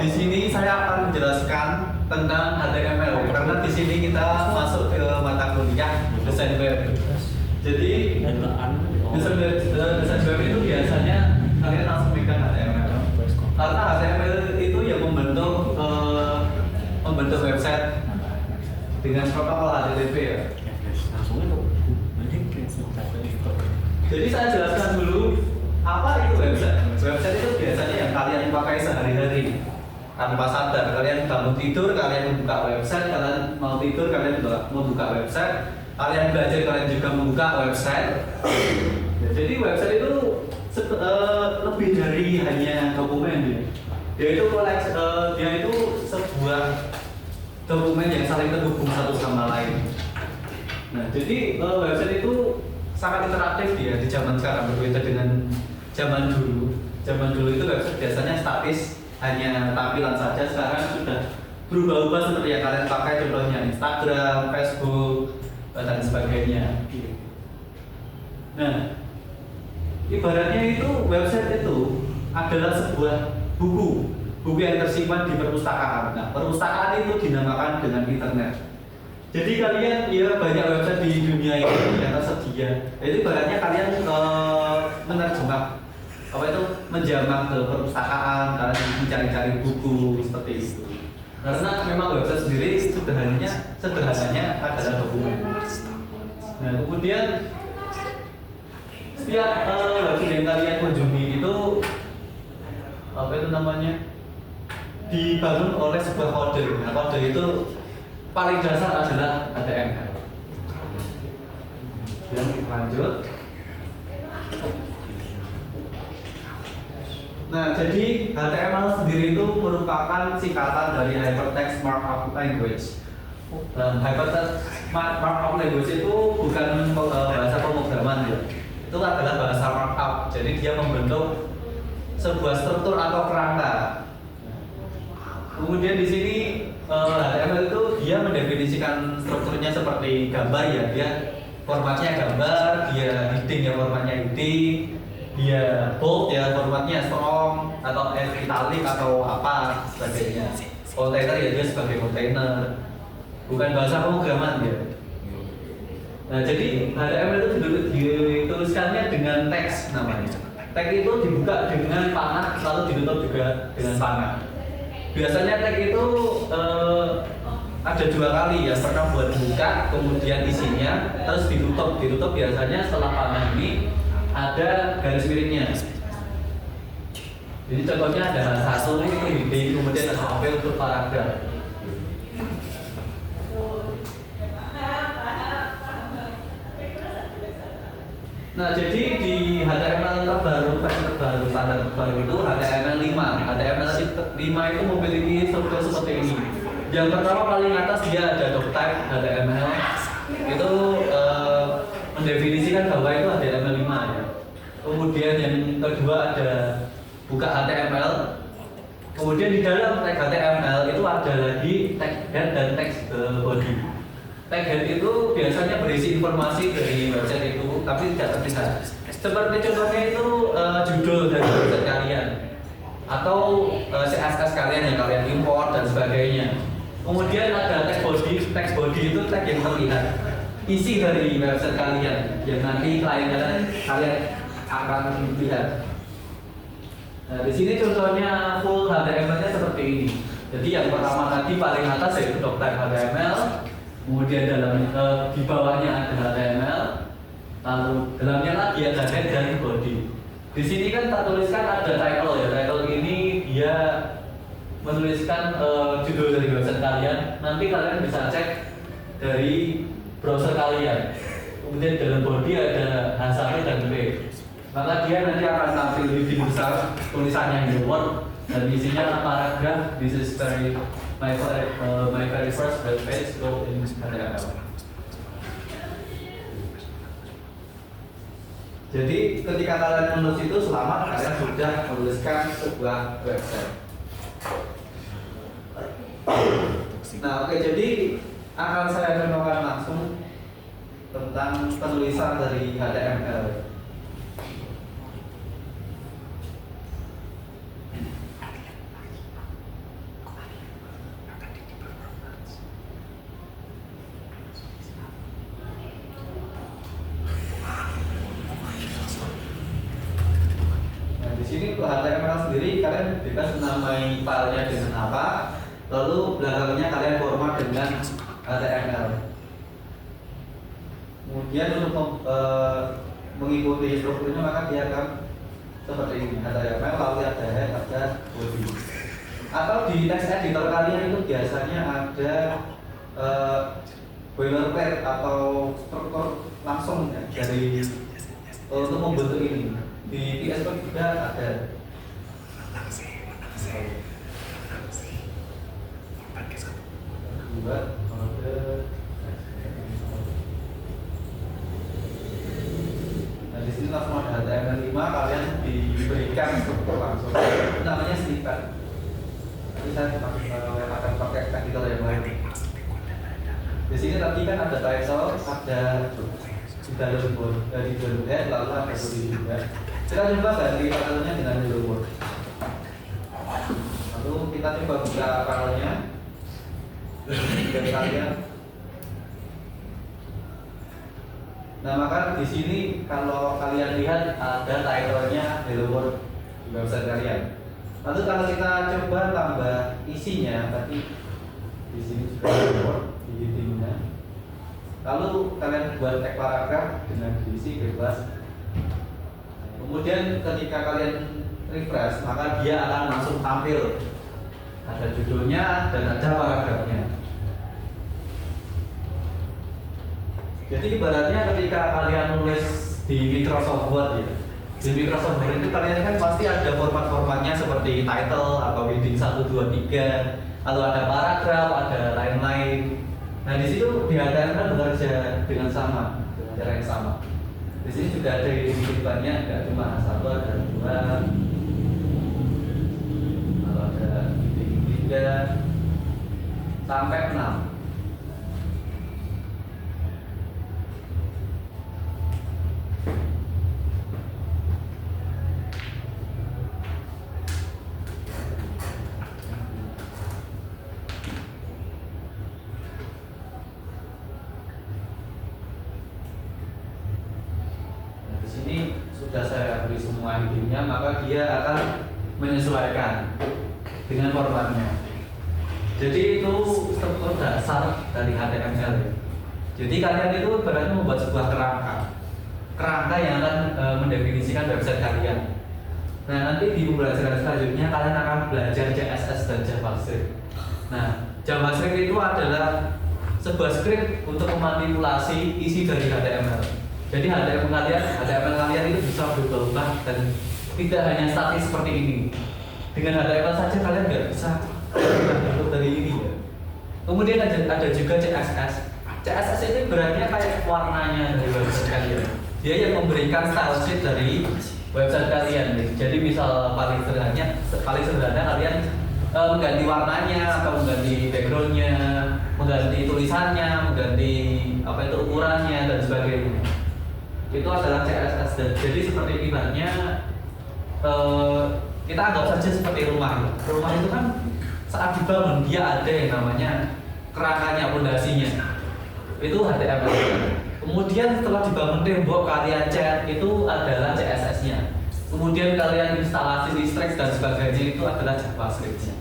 Di sini saya akan menjelaskan tentang HTML karena di sini kita masuk ke mata kuliah desain web. Jadi desain web itu biasanya kalian langsung pegang HTML. Karena HTML itu yang membentuk website dengan protokol HTTP ya. Jadi saya jelaskan dulu apa itu website. Website itu biasanya yang kalian pakai sehari-hari tanpa sadar. Kalian bangun tidur, kalian membuka website. Kalian mau tidur, kalian membuka website. Kalian belajar, kalian juga membuka website. Jadi website itu lebih dari hanya dokumen ya. Dia itu sebuah dokumen yang saling terhubung satu sama lain. Nah, jadi website itu sangat interaktif ya di zaman sekarang, berbeda dengan zaman dulu. Zaman dulu itu website biasanya statis, hanya tampilan saja. Sekarang sudah berubah-ubah seperti yang kalian pakai, contohnya Instagram, Facebook, dan sebagainya. Nah, ibaratnya itu website itu adalah sebuah buku yang tersimpan di perpustakaan. Nah, perpustakaan itu dinamakan dengan internet. Jadi kalian ya banyak website di dunia ini yang tersedia. Itu ibaratnya kalian menerjemah menjamak ke perpustakaan, kalian mencari-cari buku seperti itu. Karena memang website sendiri sederhananya adalah dokumen. Nah, kemudian setiap website yang kalian kunjungi itu dibangun oleh sebuah kode. Nah, kode itu paling dasar adalah HTML. Dan lanjut. Nah, jadi HTML sendiri itu merupakan singkatan dari Hypertext Markup Language. Hypertext Markup Language itu bukan bahasa pemrograman ya. Itu adalah bahasa markup. Jadi dia membentuk sebuah struktur atau kerangka. Kemudian di sini HTML itu dia mendefinisikan strukturnya seperti gambar ya, dia formatnya gambar, dia heading ya formatnya heading, dia bold ya formatnya strong atau italic atau apa sebagainya. Container ya dia sebagai container, bukan bahasa pemrograman ya. Nah, jadi HTML itu dituliskannya dengan teks namanya. Tag itu dibuka dengan panah lalu ditutup juga dengan panah. Biasanya tag itu ada dua kali ya, pernah buat buka, kemudian isinya, terus ditutup biasanya setelah panah ini ada garis miringnya. Jadi contohnya ada satu itu heading, kemudian ada sampai untuk paragraf. Nah, jadi di HTML terbaru standar terbaru itu HTML 5. HTML 5 itu memiliki struktur seperti ini. Yang pertama paling atas dia ada doctype HTML. Itu mendefinisikan bahwa itu HTML 5 ya. Kemudian yang kedua ada buka HTML. Kemudian di dalam tag HTML itu ada lagi tag head dan text body. Tag head itu biasanya berisi informasi dari website itu, tapi tidak terpisah. Seperti contohnya itu judul dari website kalian, atau CSS kalian yang kalian import dan sebagainya. Kemudian ada text body. Text body itu tag yang terlihat, isi dari website kalian yang nanti klien kalian akan lihat. Nah, di sini contohnya full HTML-nya seperti ini. Jadi yang pertama tadi paling atas yaitu doctype HTML. Kemudian di bawahnya ada HTML, lalu dalamnya lagi ada head dan body. Di sini kan tak tuliskan ada title ya. Title ini dia menuliskan judul dari website kalian. Nanti kalian bisa cek dari browser kalian. Kemudian dalam body ada H1 dan B. Maka dia nanti akan tampil lebih besar tulisannya in Word dan isinya paragraf. This is my very first web page wrote in HTML. Jadi ketika kalian menulis itu selamat, kalian sudah menuliskan sebuah website. Nah, oke, jadi akan saya contohkan langsung tentang penulisan dari HTML. HTML sendiri kalian bebas menamai filenya dengan apa, lalu belakangnya kalian format dengan HTML. Kemudian untuk mengikuti strukturnya maka dia akan seperti ini, HTML lalu ada head, ada body. Atau di text editor kalian itu biasanya ada boilerplate atau struktur langsung ya, dari untuk membentuk ini. Di PHP juga ada. Buat kode. Nah di sini langsung ada HTML5, kalian diberikan struktur langsung. Itu namanya snippet. Nanti saya akan pakai editor yang lain. Di sini tadi kan ada title, ada di dalam head, lalu ada body juga. Kita coba ganti panelnya dengan hello world. Lalu kita coba buka panelnya. Dan kalian. Nah maka di sini kalau kalian lihat ada title-nya hello world di website kalian. Lalu kalau kita coba tambah isinya, tadi di sini juga hello world di heading-nya. Lalu kalian buat tag paragraf dengan diisi bebas. Kemudian ketika kalian refresh, maka dia akan langsung tampil. Ada judulnya dan ada paragrafnya. Jadi ibaratnya ketika kalian nulis di Microsoft Word ya, di Microsoft Word itu kalian kan pasti ada format-formatnya seperti title atau heading 1, 2, 3, atau ada paragraf, ada lain-lain. Nah di situ di HTML bekerja dengan sama, dengan cara yang sama. Di sini juga ada hitungannya, tidak cuma 1, ada 2, kalau ada 3 sampai 6. Sudah saya beri semua headingnya, maka dia akan menyesuaikan dengan formatnya. Jadi itu struktur dasar dari HTML ya. Jadi kalian itu berarti membuat sebuah kerangka yang akan mendefinisikan website kalian. Nah nanti di pembelajaran selanjutnya kalian akan belajar CSS dan JavaScript. Nah JavaScript itu adalah sebuah script untuk memanipulasi isi dari HTML. Jadi HTML kalian itu bisa berubah dan tidak hanya statis seperti ini. Dengan HTML saja kalian nggak bisa bentuk dari ini ya. Kemudian ada juga CSS. CSS itu beratnya kayak warnanya dari website kalian. Dia yang memberikan style sheet dari website kalian. Jadi misal paling sederhana kalian mengganti warnanya atau mengganti backgroundnya, mengganti tulisannya, mengganti ukurannya dan sebagainya. Itu adalah CSS. Dan jadi seperti ibaratnya kita anggap saja seperti rumah. Rumah itu kan saat dibangun dia ada yang namanya kerangkanya, pondasinya. Itu HTML. Kemudian setelah dibangun tembok kalian cat itu adalah CSS-nya. Kemudian kalian instalasi listrik dan sebagainya itu adalah JavaScript-nya.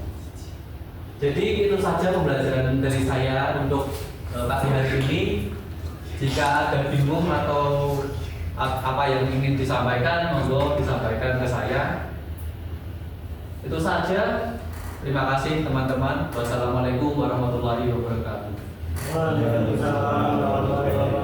Jadi itu saja pembelajaran dari saya untuk pagi hari ini. Jika ada bingung atau apa yang ingin disampaikan, monggo disampaikan ke saya. Itu saja. Terima kasih teman-teman. Wassalamualaikum warahmatullahi wabarakatuh. Waalaikumsalam warahmatullahi wabarakatuh.